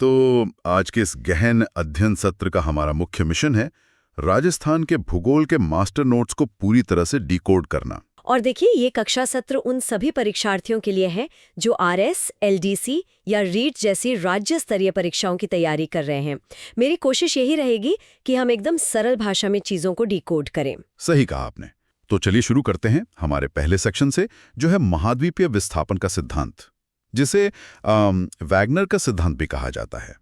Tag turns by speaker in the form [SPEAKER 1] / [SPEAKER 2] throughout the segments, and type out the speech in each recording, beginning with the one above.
[SPEAKER 1] तो आज के इस गहन अध्ययन सत्र का हमारा मुख्य मिशन है राजस्थान के भूगोल के मास्टर नोट्स को पूरी तरह से डिकोड करना।
[SPEAKER 2] और देखिए, ये कक्षा सत्र उन सभी परीक्षार्थियों के लिए है जो आरएस, एलडीसी या रीट जैसी राज्य स्तरीय परीक्षाओं की तैयारी कर रहे हैं। मेरी कोशिश यही रहेगी कि हम एकदम सरल भाषा में चीजों को डिकोड करें।
[SPEAKER 1] सही कहा आपने। तो चलिए शुरू करते हैं हमारे पहले सेक्शन से, जो है महाद्वीपीय विस्थापन का सिद्धांत, जिसे वैगनर का सिद्धांत भी कहा जाता है।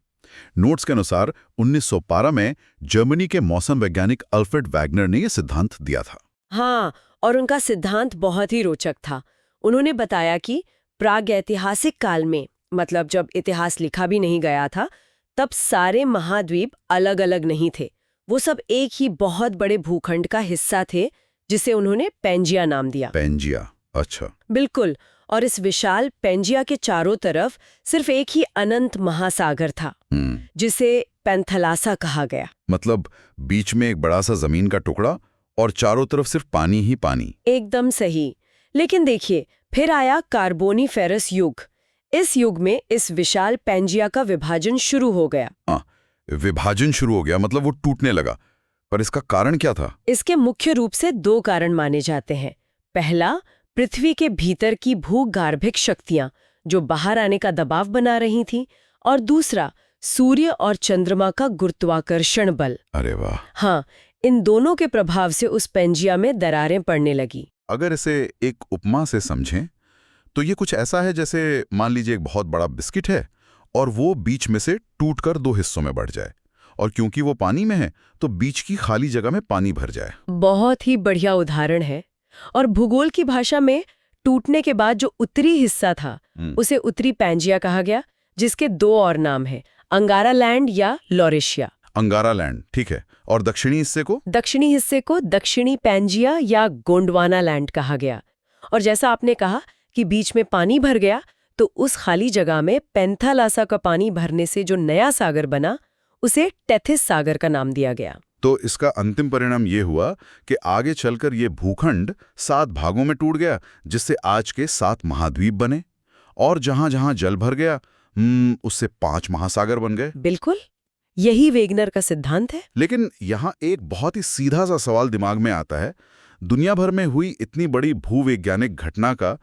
[SPEAKER 1] नोट्स के अनुसार 1912 में जर्मनी के मौसम वैज्ञानिक अल्फ्रेड वैगनर ने यह सिद्धांत दिया था।
[SPEAKER 2] हाँ, और उनका सिद्धांत बहुत ही रोचक था। उन्होंने बताया कि प्रागैतिहासिक काल में, मतलब जब इतिहास लिखा भी नहीं गया था, तब सारे महाद्वीप अलग अलग नहीं थे। वो सब एक ही बहुत बड़े भूखंड का हिस्सा थे, जिसे उन्होंने पेंजिया नाम दिया।
[SPEAKER 1] पेंजिया, अच्छा।
[SPEAKER 2] बिल्कुल। और इस विशाल पेंजिया के चारों तरफ सिर्फ एक ही अनंत महासागर था, जिसे पेंथलासा कहा गया।
[SPEAKER 1] मतलब बीच में एक बड़ा सा जमीन का टुकड़ा और चारों तरफ सिर्फ पानी ही पानी।
[SPEAKER 2] एकदम सही। लेकिन देखिए, फिर आया कार्बोनीफेरस युग। इस युग में इस विशाल पेंजिया का विभाजन शुरू हो गया।
[SPEAKER 1] विभाजन शुरू हो गया, मतलब वो टूटने लगा। पर इसका कारण क्या था?
[SPEAKER 2] इसके मुख्य रूप से दो कारण माने जाते हैं। पहला, पृथ्वी के भीतर की भूगार्भिक शक्तियां जो बाहर आने का दबाव बना रही थीं, और दूसरा, सूर्य और चंद्रमा का गुरुत्वाकर्षण बल।
[SPEAKER 1] अरे वाह।
[SPEAKER 2] हाँ, इन दोनों के प्रभाव से उस पेंजिया में दरारें पड़ने लगी।
[SPEAKER 1] अगर इसे एक उपमा से समझें तो ये कुछ ऐसा है जैसे मान लीजिए एक बहुत बड़ा बिस्किट है और वो बीच में से टूटकर दो हिस्सों में बढ़ जाए, और क्योंकि वो पानी में है तो बीच की खाली जगह में पानी भर जाए।
[SPEAKER 2] बहुत ही बढ़िया उदाहरण है। और भूगोल की भाषा में टूटने के बाद जो उत्तरी हिस्सा था उसे उत्तरी पेंजिया कहा गया, जिसके दो और नाम हैं, अंगारा लैंड या लॉरेशिया।
[SPEAKER 1] अंगारा लैंड, ठीक है। और दक्षिणी हिस्से को?
[SPEAKER 2] दक्षिणी हिस्से को दक्षिणी पेंजिया या गोंडवाना लैंड कहा गया। और जैसा आपने कहा कि बीच में पानी भर गया, तो उस खाली जगह में पेंथालासा का पानी भरने से जो नया सागर बना, उसे टेथिस सागर का नाम दिया गया।
[SPEAKER 1] तो इसका अंतिम परिणाम ये हुआ कि आगे चलकर ये भूखंड 7 भागों में टूट गया, जिससे आज के 7 महाद्वीप बने, और जहां जहां जल भर गया उससे 5 महासागर बन गए।
[SPEAKER 2] बिल्कुल, यही वेगनर का सिद्धांत है।
[SPEAKER 1] लेकिन यहाँ एक बहुत ही सीधा सा सवाल दिमाग में आता है, दुनिया भर में हुई इतनी बड़ी भूवैज्ञानिक घटना का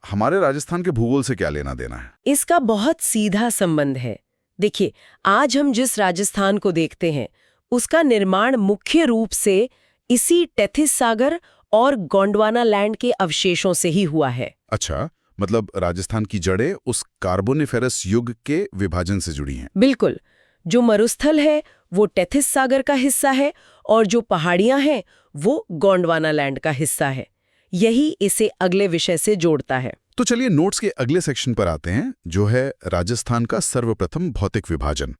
[SPEAKER 1] हमारे राजस्थान के भूगोल से क्या लेना देना है?
[SPEAKER 2] इसका बहुत सीधा संबंध है। देखिए, आज हम जिस राजस्थान को देखते हैं, उसका निर्माण मुख्य रूप से इसी टेथिस सागर और गोंडवाना लैंड के अवशेषों से ही हुआ है।
[SPEAKER 1] अच्छा, मतलब राजस्थान की जड़ें उस कार्बोनिफेरस युग के विभाजन से जुड़ी हैं।
[SPEAKER 2] बिल्कुल। जो मरुस्थल है वो टेथिस सागर का हिस्सा है, और जो पहाड़ियां हैं वो गोंडवाना लैंड का हिस्सा है। यही इसे अगले विषय से जोड़ता है।
[SPEAKER 1] तो चलिए नोट्स के अगले सेक्शन पर आते हैं, जो है राजस्थान का सर्वप्रथम भौतिक विभाजन।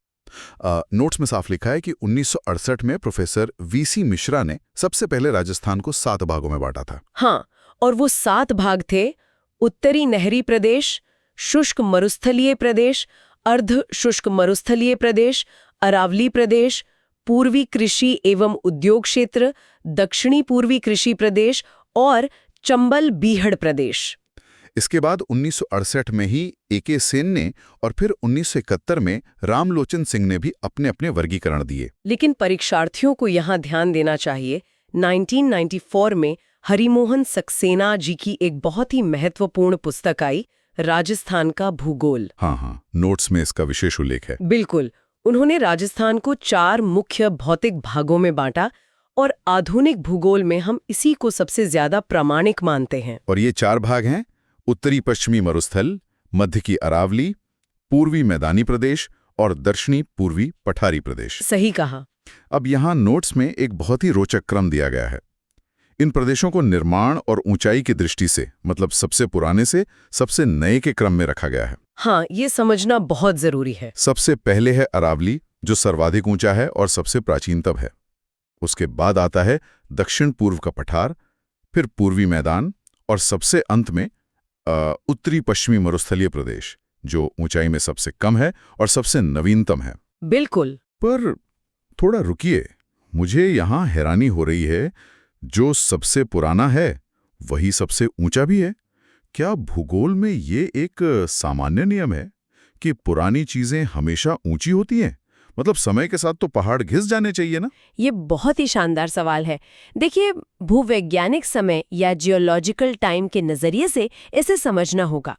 [SPEAKER 1] नोट्स में साफ लिखा है कि 1968 में प्रोफेसर वीसी मिश्रा ने सबसे पहले राजस्थान को 7 भागों में बांटा था।
[SPEAKER 2] हाँ, और वो 7 भाग थे: उत्तरी नहरी प्रदेश, शुष्क मरुस्थलीय प्रदेश, अर्ध शुष्क मरुस्थलीय प्रदेश, अरावली प्रदेश, पूर्वी कृषि एवं उद्योग क्षेत्र, दक्षिणी पूर्वी कृषि प्रदेश और चंबल बीहड़ प्रदेश।
[SPEAKER 1] इसके बाद 1968 में ही ए.के. सेन ने और फिर 1971 में रामलोचन सिंह ने भी अपने अपने वर्गीकरण दिए।
[SPEAKER 2] लेकिन परीक्षार्थियों को यहाँ ध्यान देना चाहिए, 1994 में हरिमोहन सक्सेना जी की एक बहुत ही महत्वपूर्ण पुस्तक आई, राजस्थान का भूगोल।
[SPEAKER 1] हाँ, नोट्स में इसका विशेष उल्लेख है।
[SPEAKER 2] बिल्कुल। उन्होंने राजस्थान को 4 मुख्य भौतिक भागों में बांटा, और आधुनिक भूगोल में हम इसी को सबसे ज्यादा प्रामाणिक मानते हैं।
[SPEAKER 1] और ये 4 भाग हैं: उत्तरी पश्चिमी मरुस्थल, मध्य की अरावली, पूर्वी मैदानी प्रदेश और दक्षिणी पूर्वी पठारी प्रदेश।
[SPEAKER 2] सही कहा।
[SPEAKER 1] अब यहाँ नोट्स में एक बहुत ही रोचक क्रम दिया गया है। इन प्रदेशों को निर्माण और ऊंचाई की दृष्टि से, मतलब सबसे पुराने से सबसे नए के क्रम में रखा गया है।
[SPEAKER 2] हाँ, ये समझना बहुत जरूरी है।
[SPEAKER 1] सबसे पहले है अरावली, जो सर्वाधिक ऊंचा है और सबसे प्राचीनतम है। उसके बाद आता है दक्षिण पूर्व का पठार, फिर पूर्वी मैदान, और सबसे अंत में उत्तरी पश्चिमी मरुस्थलीय प्रदेश, जो ऊंचाई में सबसे कम है और सबसे नवीनतम है।
[SPEAKER 2] बिल्कुल।
[SPEAKER 1] पर थोड़ा रुकिए, मुझे यहाँ हैरानी हो रही है, जो सबसे पुराना है वही सबसे ऊंचा भी है। क्या भूगोल में ये एक सामान्य नियम है कि पुरानी चीजें हमेशा ऊंची होती हैं? मतलब समय के साथ तो पहाड़ घिस जाने चाहिए ना?
[SPEAKER 2] ये बहुत ही शानदार सवाल है। देखिए, भूवैज्ञानिक समय या जियोलॉजिकल टाइम के नजरिए से इसे समझना होगा।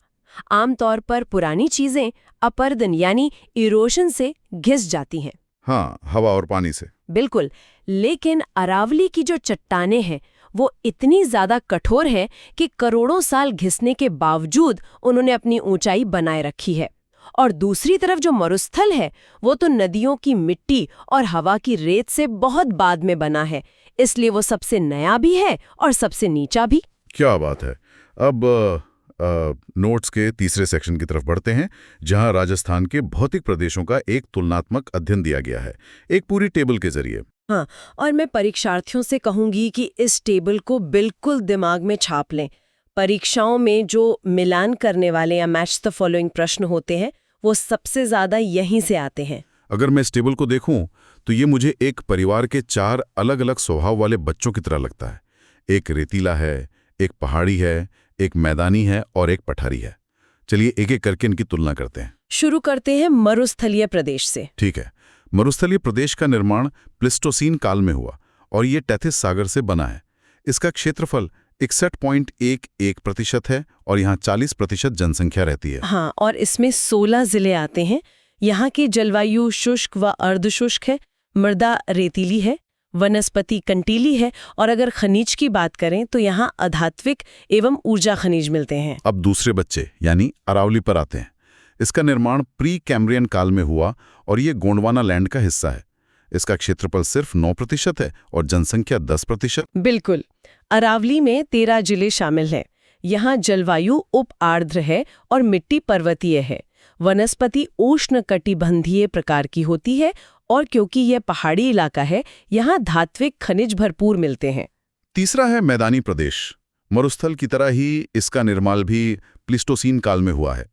[SPEAKER 2] आमतौर पर पुरानी चीजें अपरदन यानी इरोशन से घिस जाती हैं।
[SPEAKER 1] हाँ, हवा और पानी से।
[SPEAKER 2] बिल्कुल, लेकिन अरावली की जो चट्टानें हैं वो इतनी ज्यादा कठोर हैं कि करोड़ों साल घिसने के बावजूद उन्होंने अपनी ऊंचाई बनाए रखी है। और दूसरी तरफ जो मरुस्थल है वो तो नदियों की मिट्टी और हवा की रेत से बहुत बाद में बना है, इसलिए वो सबसे नया भी है और सबसे नीचा भी।
[SPEAKER 1] क्या बात है। अब नोट्स के तीसरे सेक्शन की तरफ बढ़ते हैं, जहां राजस्थान के भौतिक प्रदेशों का एक तुलनात्मक अध्ययन दिया गया है, एक पूरी टेबल के जरिए।
[SPEAKER 2] हाँ, और मैं परीक्षार्थियों से कहूंगी कि इस टेबल को बिल्कुल दिमाग में छाप लें। परीक्षाओं में जो मिलान करने वाले या मैच द फॉलोइंग प्रश्न होते हैं वो सबसे ज्यादा यहीं से आते हैं।
[SPEAKER 1] अगर मैं इस टेबल को देखूं तो ये मुझे एक परिवार के 4 अलग-अलग स्वभाव वाले बच्चों की तरह लगता है। एक रेतीला है, एक पहाड़ी है, एक मैदानी है और एक पठारी है। चलिए एक-एक करके इनकी तुलना करते हैं।
[SPEAKER 2] शुरू करते हैं मरुस्थलीय प्रदेश से।
[SPEAKER 1] ठीक है। मरुस्थलीय प्रदेश का निर्माण प्लिस्टोसीन काल में हुआ और ये टेथिस सागर से बना है। इसका क्षेत्रफल 61.11% है और यहाँ 40% जनसंख्या रहती है।
[SPEAKER 2] हाँ, और इसमें 16 जिले आते हैं। यहाँ की जलवायु शुष्क व अर्धशुष्क है, मृदा रेतीली है, वनस्पति कंटीली है और अगर खनिज की बात करें तो यहाँ अधात्विक एवं ऊर्जा खनिज मिलते हैं।
[SPEAKER 1] अब दूसरे बच्चे यानी अरावली पर आते हैं। इसका निर्माण प्री कैम्ब्रियन काल में हुआ और ये गोंडवाना लैंड का हिस्सा है। इसका क्षेत्रफल सिर्फ 9% है और जनसंख्या 10%।
[SPEAKER 2] बिल्कुल, अरावली में 13 जिले शामिल हैं। यहाँ जलवायु उप आर्द्र है और मिट्टी पर्वतीय है। वनस्पति उष्णकटिबंधीय प्रकार की होती है और क्योंकि यह पहाड़ी इलाका है यहाँ धात्विक खनिज भरपूर मिलते हैं।
[SPEAKER 1] तीसरा है मैदानी प्रदेश। मरुस्थल की तरह ही इसका निर्माण भी प्लिस्टोसीन काल में हुआ है,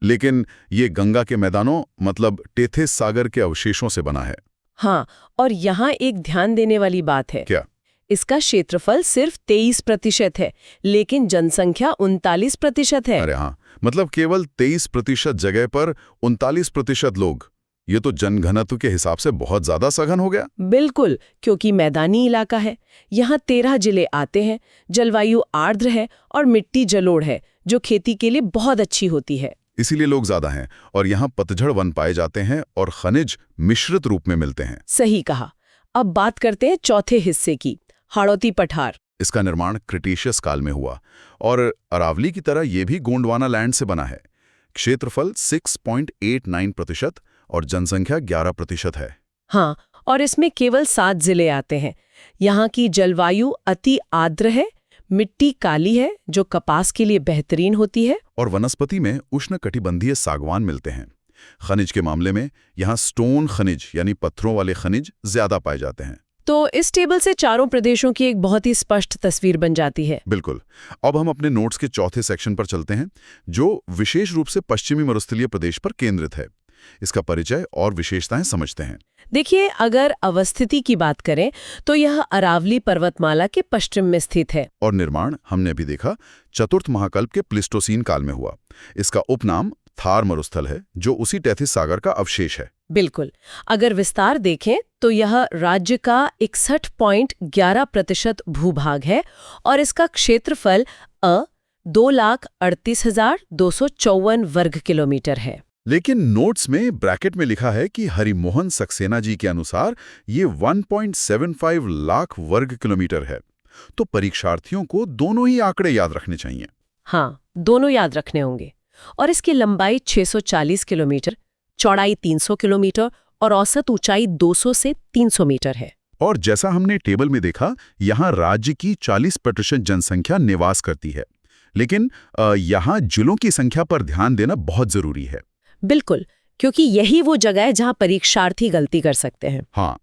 [SPEAKER 1] लेकिन ये गंगा के मैदानों मतलब टेथिस सागर के अवशेषों से बना है।
[SPEAKER 2] हाँ, और यहाँ एक ध्यान देने वाली बात है।
[SPEAKER 1] क्या?
[SPEAKER 2] इसका क्षेत्रफल सिर्फ 23% है, लेकिन जनसंख्या 39% है।
[SPEAKER 1] अरे हाँ, मतलब केवल 23% जगह पर 39% लोग। ये तो जनघनत्व के हिसाब से बहुत ज्यादा सघन हो गया।
[SPEAKER 2] बिल्कुल, क्योंकि मैदानी इलाका है। यहाँ 13 जिले आते हैं, जलवायु आर्द्र है और मिट्टी जलोढ़ है, जो खेती के लिए बहुत अच्छी होती है।
[SPEAKER 1] इसीलिए लोग ज्यादा हैं और यहाँ पतझड़ वन पाए जाते हैं और खनिज मिश्रित रूप में मिलते हैं।
[SPEAKER 2] सही कहा। अब बात करते हैं चौथे हिस्से की, हाड़ौती पठार।
[SPEAKER 1] इसका निर्माण क्रिटेशियस काल में हुआ और अरावली की तरह ये भी गोंडवाना लैंड से बना है। क्षेत्रफल 6.89% और जनसंख्या 11% है।
[SPEAKER 2] हाँ, और इसमें केवल 7 जिले आते हैं। यहाँ की जलवायु अति आर्द्र है, मिट्टी काली है जो कपास के लिए बेहतरीन होती है
[SPEAKER 1] और वनस्पति में उष्णकटिबंधीय सागवान मिलते हैं। खनिज के मामले में यहाँ स्टोन खनिज यानी पत्थरों वाले खनिज ज्यादा पाए जाते हैं।
[SPEAKER 2] तो इस टेबल से चारों प्रदेशों की एक बहुत ही स्पष्ट तस्वीर बन जाती है।
[SPEAKER 1] बिल्कुल। अब हम अपने नोट्स के चौथे सेक्शन पर चलते हैं, जो विशेष रूप से पश्चिमी मरुस्थलीय प्रदेश पर केंद्रित है। इसका परिचय और विशेषताएं समझते हैं।
[SPEAKER 2] देखिए, अगर अवस्थिति की बात करें तो यह अरावली पर्वतमाला के पश्चिम में स्थित है।
[SPEAKER 1] और निर्माण हमने अभी देखा चतुर्थ महाकल्प के प्लिस्टोसीन काल में हुआ। इसका उपनाम थार मरुस्थल है, जो उसी टेथिस सागर का अवशेष है।
[SPEAKER 2] बिल्कुल। अगर विस्तार देखें तो यह राज्य का 61.11% भूभाग है और इसका क्षेत्रफल 2,38,254 वर्ग किलोमीटर है।
[SPEAKER 1] लेकिन नोट्स में ब्रैकेट में लिखा है कि हरिमोहन सक्सेना जी के अनुसार ये 1.75 लाख वर्ग किलोमीटर है। तो परीक्षार्थियों को दोनों ही आंकड़े याद रखने चाहिए।
[SPEAKER 2] हाँ, दोनों याद रखने होंगे। और इसकी लंबाई 640 किलोमीटर, चौड़ाई 300 किलोमीटर और औसत ऊंचाई 200 से 300 मीटर है।
[SPEAKER 1] और जैसा हमने टेबल में देखा, यहाँ राज्य की 40% जनसंख्या निवास करती है। लेकिन यहाँ जिलों की संख्या पर ध्यान देना बहुत जरूरी है।
[SPEAKER 2] बिल्कुल, क्योंकि यही वो जगह है जहां परीक्षार्थी गलती कर सकते हैं।
[SPEAKER 1] हाँ,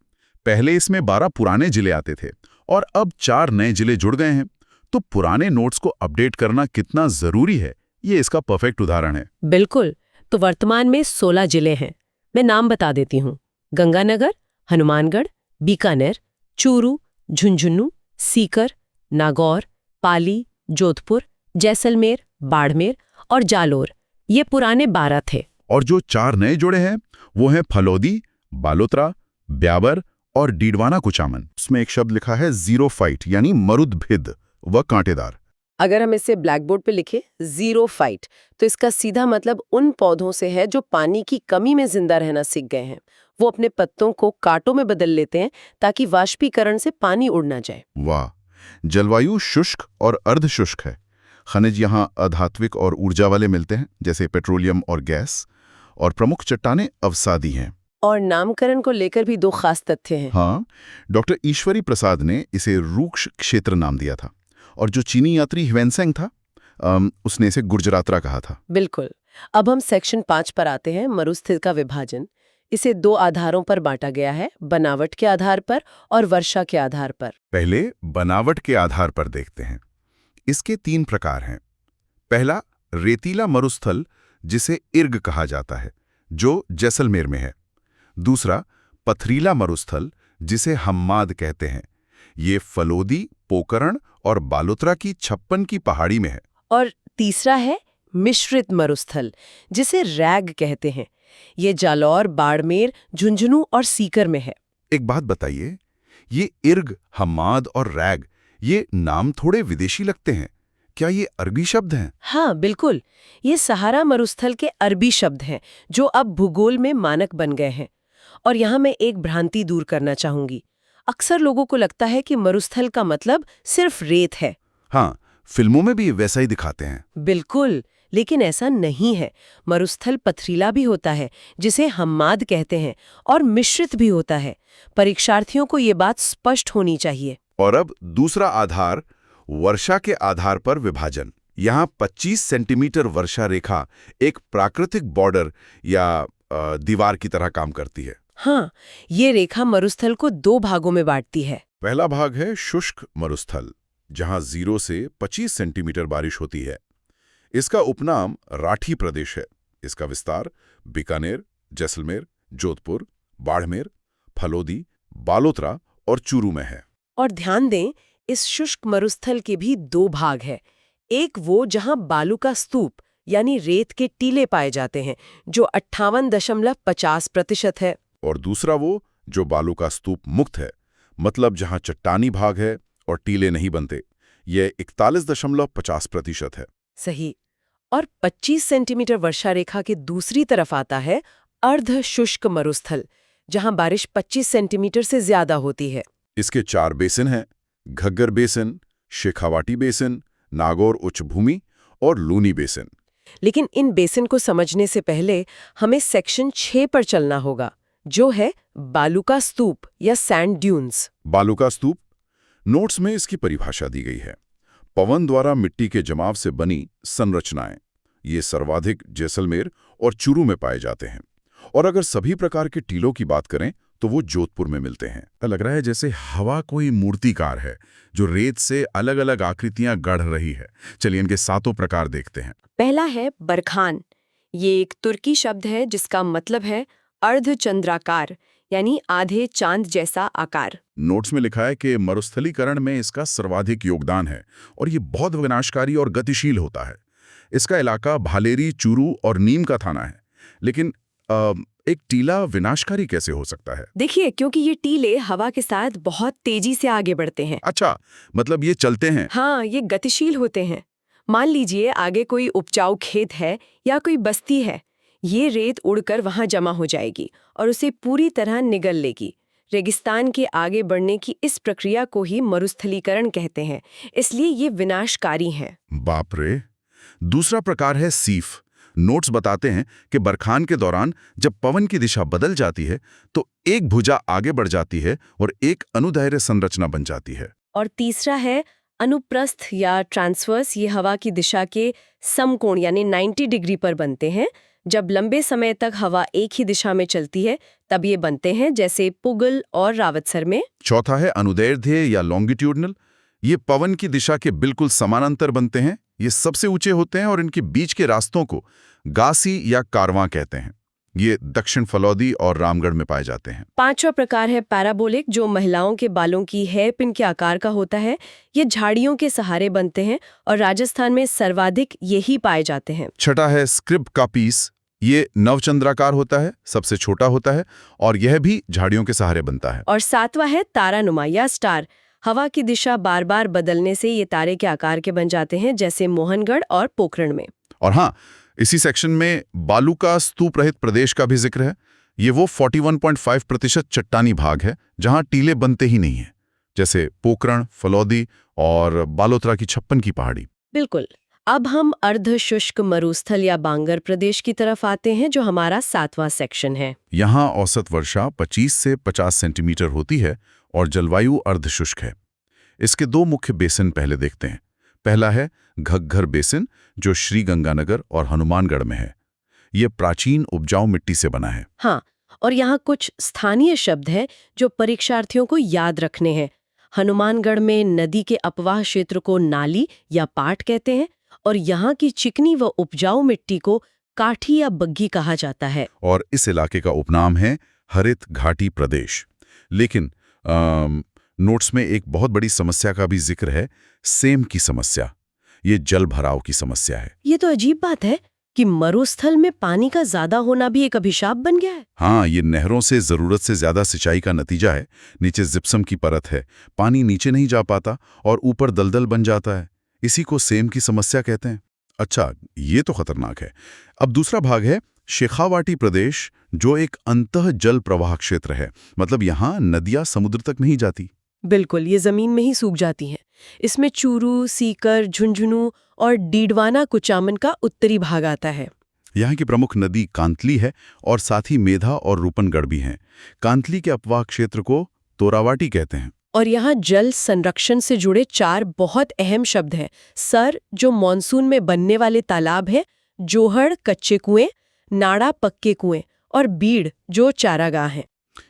[SPEAKER 1] पहले इसमें 12 पुराने जिले आते थे और अब 4 नए जिले जुड़ गए हैं। तो पुराने नोट्स को अपडेट करना कितना जरूरी है, ये इसका परफेक्ट उदाहरण है।
[SPEAKER 2] बिल्कुल। तो वर्तमान में 16 जिले हैं। मैं नाम बता देती हूँ। गंगानगर, हनुमानगढ़, बीकानेर, चूरू, झुंझुनू, सीकर, नागौर, पाली, जोधपुर, जैसलमेर, बाड़मेर और जालोर। ये पुराने 12 थे।
[SPEAKER 1] और जो 4 नए जुड़े हैं वो हैं फलोदी, बालोतरा, ब्यावर और डीडवाना कुचामन। उसमें एक शब्द लिखा है ज़ीरोफाइट यानी मरुदभिद व कांटेदार।
[SPEAKER 2] अगर हम इसे ब्लैक बोर्ड पे लिखें ज़ीरोफाइट, तो इसका सीधा मतलब उन पौधों से है जो पानी की कमी में जिंदा रहना सीख गए हैं। वो अपने पत्तों को कांटों में बदल लेते हैं ताकि वाष्पीकरण से पानी उड़ ना जाए।
[SPEAKER 1] वाह! जलवायु शुष्क और अर्धशुष्क है। खनिज यहाँ अधात्विक और ऊर्जा वाले मिलते हैं, जैसे पेट्रोलियम और गैस, और प्रमुख चट्टानें अवसादी हैं।
[SPEAKER 2] और नामकरण को लेकर भी 2 खास तथ्य हैं।
[SPEAKER 1] हाँ, डॉक्टर ईश्वरी प्रसाद ने इसे रूक्ष क्षेत्र नाम दिया था, और जो चीनी यात्री ह्वेनसेंग था उसने इसे गुर्जरात्रा कहा था।
[SPEAKER 2] बिल्कुल। अब हम सेक्शन 5 पर आते हैं, मरुस्थल का विभाजन। इसे 2 आधारों पर बांटा गया है, बनावट के आधार पर और वर्षा के आधार पर।
[SPEAKER 1] पहले बनावट के आधार पर देखते हैं। इसके 3 प्रकार हैं। पहला, रेतीला मरुस्थल, जिसे इर्ग कहा जाता है, जो जैसलमेर में है। दूसरा, पथरीला मरुस्थल, जिसे हम्माद कहते हैं। ये फलोदी, पोकरण और बालोतरा की 56 की पहाड़ी में है।
[SPEAKER 2] और तीसरा है मिश्रित मरुस्थल, जिसे रैग कहते हैं। ये जालौर, बाड़मेर, झुंझुनू और सीकर में है।
[SPEAKER 1] एक बात बताइए, ये इर्ग, हम्माद और रैग, ये नाम थोड़े विदेशी लगते हैं। क्या ये अरबी शब्द हैं?
[SPEAKER 2] हाँ, बिल्कुल। ये सहारा मरुस्थल के अरबी शब्द हैं, जो अब भूगोल में मानक बन गए हैं। और यहाँ मैं एक भ्रांति दूर करना चाहूंगी। अक्सर लोगों को लगता है कि मरुस्थल का मतलब सिर्फ रेत है।
[SPEAKER 1] हाँ, फिल्मों में भी वैसा ही दिखाते हैं।
[SPEAKER 2] बिल्कुल, लेकिन ऐसा नहीं है। मरुस्थल पथरीला भी होता है, जिसे हम्माद कहते हैं, और मिश्रित भी होता है। परीक्षार्थियों को ये बात स्पष्ट होनी चाहिए।
[SPEAKER 1] और अब दूसरा आधार, वर्षा के आधार पर विभाजन। यहाँ 25 सेंटीमीटर वर्षा रेखा एक प्राकृतिक बॉर्डर या दीवार की तरह काम करती है।
[SPEAKER 2] हाँ, ये रेखा मरुस्थल को 2 भागों में बांटती है।
[SPEAKER 1] पहला भाग है शुष्क मरुस्थल, जहाँ 0 से 25 सेंटीमीटर बारिश होती है। इसका उपनाम राठी प्रदेश है। इसका विस्तार बीकानेर, जैसलमेर, जोधपुर, बाड़मेर, फलोदी, बालोतरा और चूरू में है।
[SPEAKER 2] और ध्यान दें, इस शुष्क मरुस्थल के भी 2 भाग हैं। एक वो जहां बालू का स्तूप यानी रेत के टीले पाए जाते हैं, जो 58.50% है।
[SPEAKER 1] और दूसरा वो जो बालू का स्तूप मुक्त है, मतलब जहां चट्टानी भाग है और टीले नहीं बनते। यह 41.50% है।
[SPEAKER 2] सही। और 25 सेंटीमीटर वर्षा रेखा के दूसरी तरफ आता है अर्ध शुष्क मरुस्थल, जहां बारिश 25 सेंटीमीटर से ज्यादा होती है।
[SPEAKER 1] इसके 4 बेसिन हैं: घग्गर बेसिन, शेखावाटी बेसिन, नागौर उच्च भूमि और लूनी बेसिन।
[SPEAKER 2] लेकिन इन बेसिन को समझने से पहले हमें सेक्शन 6 पर चलना होगा, जो है बालू का स्तूप या सैंड ड्यून्स।
[SPEAKER 1] बालू का स्तूप, नोट्स में इसकी परिभाषा दी गई है: पवन द्वारा मिट्टी के जमाव से बनी संरचनाएं। ये सर्वाधिक जैसलमेर और चूरू में पाए जाते हैं। और अगर सभी प्रकार के टीलों की बात करें तो वो जोधपुर में मिलते हैं। लग रहा है जैसे हवा कोई मूर्तिकार है जो रेत से अलग अलग आकृतियां गढ़ रही है। चलिए इनके 7 प्रकार देखते हैं।
[SPEAKER 3] पहला है बरखान। ये एक तुर्की शब्द है जिसका मतलब है अर्धचंद्राकार, यानी आधे चांद जैसा आकार।
[SPEAKER 1] नोट्स में लिखा है कि मरुस्थलीकरण में इसका सर्वाधिक योगदान है और ये बहुत विनाशकारी और गतिशील होता है। इसका इलाका भालेरी, चूरू और नीम का थाना है। लेकिन एक टीला विनाशकारी कैसे हो सकता है?
[SPEAKER 3] देखिए, क्योंकि ये टीले हवा के साथ बहुत तेजी से आगे बढ़ते हैं।
[SPEAKER 1] अच्छा, मतलब ये चलते हैं?
[SPEAKER 3] हाँ, ये गतिशील होते हैं। मान लीजिए आगे कोई उपजाऊ खेत है या कोई बस्ती है। ये रेत उड़कर वहां जमा हो जाएगी और उसे पूरी तरह निगल लेगी। रेगिस्तान के आगे बढ़ने की इस प्रक्रिया को ही मरुस्थलीकरण कहते हैं, इसलिए ये विनाशकारी है।
[SPEAKER 1] बाप रे! दूसरा प्रकार है सीफ। नोट्स बताते हैं कि बरखान के दौरान जब पवन की दिशा बदल जाती है तो एक भुजा आगे बढ़ जाती है और एक अनुदैर्घ्य संरचना बन जाती है।
[SPEAKER 3] और तीसरा है अनुप्रस्थ या ट्रांसवर्स। ये हवा की दिशा के समकोण यानी 90 डिग्री पर बनते हैं। जब लंबे समय तक हवा एक ही दिशा में चलती है तब ये बनते हैं, जैसे पुगल और रावतसर में।
[SPEAKER 1] चौथा है अनुदैर्ध्य या लॉन्गिट्यूडनल। ये पवन की दिशा के बिल्कुल समानांतर बनते हैं। ये सबसे ऊंचे होते हैं और इनके बीच के रास्तों को गासी या कारवां कहते हैं। ये दक्षिण फलौदी और रामगढ़ में पाए जाते हैं।
[SPEAKER 3] पांचवा प्रकार है पैराबोलिक, जो महिलाओं के बालों की हेयर पिन के आकार का होता है। ये झाड़ियों के सहारे बनते हैं और राजस्थान में सर्वाधिक यही पाए जाते हैं।
[SPEAKER 1] छठा है स्क्रिब का पीस। ये नवचंद्राकार होता है, सबसे छोटा होता है और यह भी झाड़ियों के सहारे बनता है।
[SPEAKER 3] और सातवां है तारानुमा या स्टार। हवा की दिशा बार बार बदलने से ये तारे के आकार के बन जाते हैं, जैसे मोहनगढ़ और पोखरण में।
[SPEAKER 1] और हाँ, इसी सेक्शन में बालू का स्तूप रहित प्रदेश का भी जिक्र है। ये वो 41.5% चट्टानी भाग है जहां टीले बनते ही नहीं हैं, जैसे पोखरण, फलौदी और बालोतरा की 56 की पहाड़ी।
[SPEAKER 3] बिल्कुल। अब हम अर्ध शुष्क मरुस्थल या बांगर प्रदेश की तरफ आते हैं, जो हमारा 7वां सेक्शन है।
[SPEAKER 1] यहाँ औसत वर्षा 25 से 50 सेंटीमीटर होती है और जलवायु अर्धशुष्क है। इसके दो मुख्य बेसिन पहले देखते हैं। पहला है घग्घर बेसिन, जो श्रीगंगानगर और हनुमानगढ़ में है। ये प्राचीन उपजाऊ मिट्टी से बना है।
[SPEAKER 3] हाँ, और यहाँ कुछ स्थानीय शब्द हैं जो परीक्षार्थियों को याद रखने हैं। हनुमानगढ़ में नदी के अपवाह क्षेत्र को नाली या पाट कहते हैं, और यहाँ की चिकनी व उपजाऊ मिट्टी को काठी या बग्घी कहा जाता है।
[SPEAKER 1] और इस इलाके का उपनाम है हरित घाटी प्रदेश। लेकिन नोट्स में एक बहुत बड़ी समस्या का भी जिक्र है, सेम की समस्या। ये जल भराव की समस्या है।
[SPEAKER 3] ये तो अजीब बात है कि मरुस्थल में पानी का ज्यादा होना भी एक अभिशाप बन गया है।
[SPEAKER 1] हाँ, ये नहरों से जरूरत से ज्यादा सिंचाई का नतीजा है। नीचे जिप्सम की परत है, पानी नीचे नहीं जा पाता और ऊपर दलदल बन जाता है। इसी को सेम की समस्या कहते हैं। अच्छा, ये तो खतरनाक है। अब दूसरा भाग है शेखावाटी प्रदेश, जो एक अंतः जल प्रवाह क्षेत्र है। मतलब यहाँ नदियां समुद्र तक नहीं जाती।
[SPEAKER 3] बिल्कुल, ये जमीन में ही सूख जाती हैं। इसमें चूरू, सीकर, झुंझुनू और डीडवाना कुचामन का उत्तरी भाग आता है।
[SPEAKER 1] यहाँ की प्रमुख नदी कांतली है और साथ ही मेधा और रूपनगढ़ भी हैं। कांतली के अपवाह क्षेत्र को तोरावाटी कहते हैं।
[SPEAKER 3] और यहाँ जल संरक्षण से जुड़े 4 बहुत अहम शब्द हैं। सर, जो मॉनसून में बनने वाले तालाब है, जोहड़ कच्चे कुएं, नाड़ा पक्के कुएं, और बीड़ जो चारागाह हैं।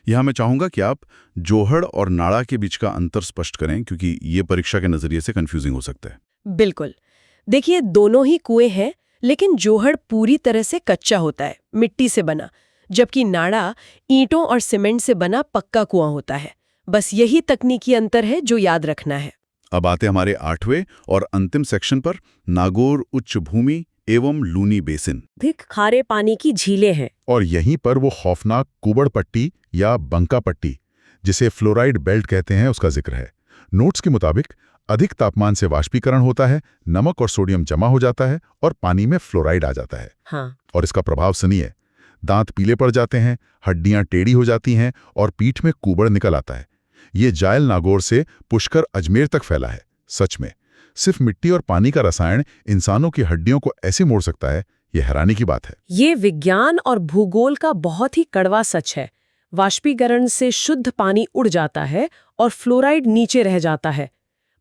[SPEAKER 1] यहाँ मैं चाहूंगा कि आप जोहड़ और नाड़ा के बीच का अंतर स्पष्ट करें, क्योंकि ये परीक्षा के नजरिए से कंफ्यूजिंग हो सकता है।
[SPEAKER 3] बिल्कुल। देखिए, दोनों ही कुएं हैं, लेकिन जोहड़ पूरी तरह से कच्चा होता है, मिट्टी से बना, जबकि नाड़ा ईंटों और सीमेंट से बना पक्का कुआं होता है। बस यही तकनीकी अंतर है जो याद रखना है।
[SPEAKER 1] अब आते हमारे 8वें और अंतिम सेक्शन पर, नागौर उच्च भूमि एवं लूनी बेसिन।
[SPEAKER 3] अधिक खारे पानी की झीलें हैं।
[SPEAKER 4] और यहीं पर वो खौफनाक कुबड़ पट्टी या बंका पट्टी, जिसे फ्लोराइड बेल्ट कहते हैं, उसका जिक्र है। नोट्स के मुताबिक अधिक तापमान से वाष्पीकरण होता है, नमक और सोडियम जमा हो जाता है और पानी में फ्लोराइड आ जाता है।
[SPEAKER 3] हाँ।
[SPEAKER 4] और इसका प्रभाव सुनिए, दांत पीले पड़ जाते हैं, हड्डियां टेढ़ी हो जाती हैं और पीठ में कुबड़ निकल आता है। ये जायल नागौर से पुष्कर अजमेर तक फैला है। सच में सिर्फ मिट्टी और पानी का रसायन इंसानों की हड्डियों को ऐसे मोड़ सकता है, ये हैरानी की बात है।
[SPEAKER 5] ये विज्ञान और भूगोल का बहुत ही कड़वा सच है। वाष्पीकरण से शुद्ध पानी उड़ जाता है और फ्लोराइड नीचे रह जाता है।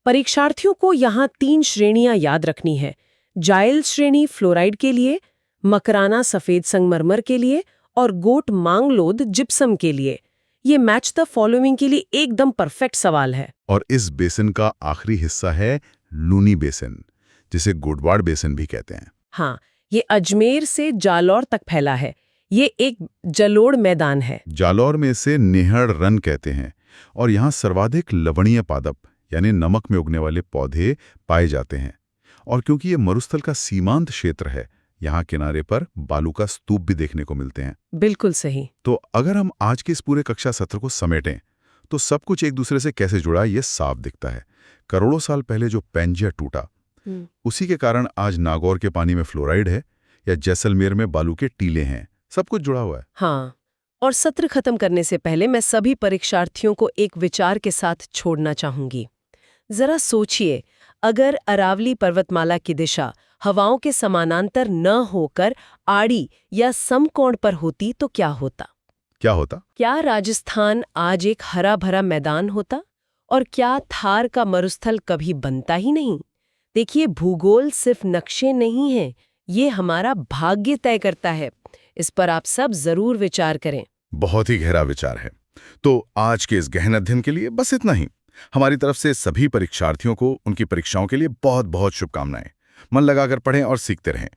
[SPEAKER 5] परीक्षार्थियों को यहाँ 3 श्रेणियां याद रखनी है। जायल श्रेणी फ्लोराइड के लिए, मकराना सफेद संगमरमर के लिए और गोट मांगलोद जिप्सम के लिए। ये मैच द फॉलोइंग के लिए एकदम परफेक्ट सवाल है।
[SPEAKER 1] और इस बेसिन का आखिरी हिस्सा है लूनी बेसिन, जिसे गोडवाड़ बेसिन भी कहते हैं।
[SPEAKER 5] हाँ, ये अजमेर से जालौर तक फैला है। ये एक जलोढ़ मैदान है।
[SPEAKER 1] जालौर में इसे नेहड़ रन कहते हैं और यहाँ सर्वाधिक लवणीय पादप यानी नमक में उगने वाले पौधे पाए जाते हैं। और क्योंकि ये मरुस्थल का सीमांत क्षेत्र है, यहाँ किनारे पर बालू का स्तूप भी देखने को मिलते हैं।
[SPEAKER 5] बिल्कुल सही।
[SPEAKER 1] तो अगर हम आज के इस पूरे कक्षा सत्र को समेटें तो सब कुछ एक दूसरे से कैसे जुड़ा ये साफ दिखता है। करोड़ों साल पहले जो पैंजिया टूटा, उसी के कारण आज नागौर के पानी में फ्लोराइड है या जैसलमेर में बालू के टीले हैं। सब कुछ जुड़ा हुआ है।
[SPEAKER 3] हाँ, और सत्र खत्म करने से पहले मैं सभी परीक्षार्थियों को एक विचार के साथ छोड़ना चाहूंगी। जरा सोचिए, अगर अरावली पर्वतमाला की दिशा हवाओं के समानांतर न होकर आड़ी या समकोण पर होती तो क्या होता?
[SPEAKER 1] क्या होता?
[SPEAKER 3] क्या राजस्थान आज एक हरा भरा मैदान होता? और क्या थार का मरुस्थल कभी बनता ही नहीं? देखिए, भूगोल सिर्फ नक्शे नहीं है, ये हमारा भाग्य तय करता है। इस पर आप सब जरूर विचार करें।
[SPEAKER 1] बहुत ही गहरा विचार है। तो आज के इस गहन अध्ययन के लिए बस इतना ही। हमारी तरफ से सभी परीक्षार्थियों को उनकी परीक्षाओं के लिए बहुत बहुत शुभकामनाएं। मन लगाकर पढ़ें और सीखते रहें।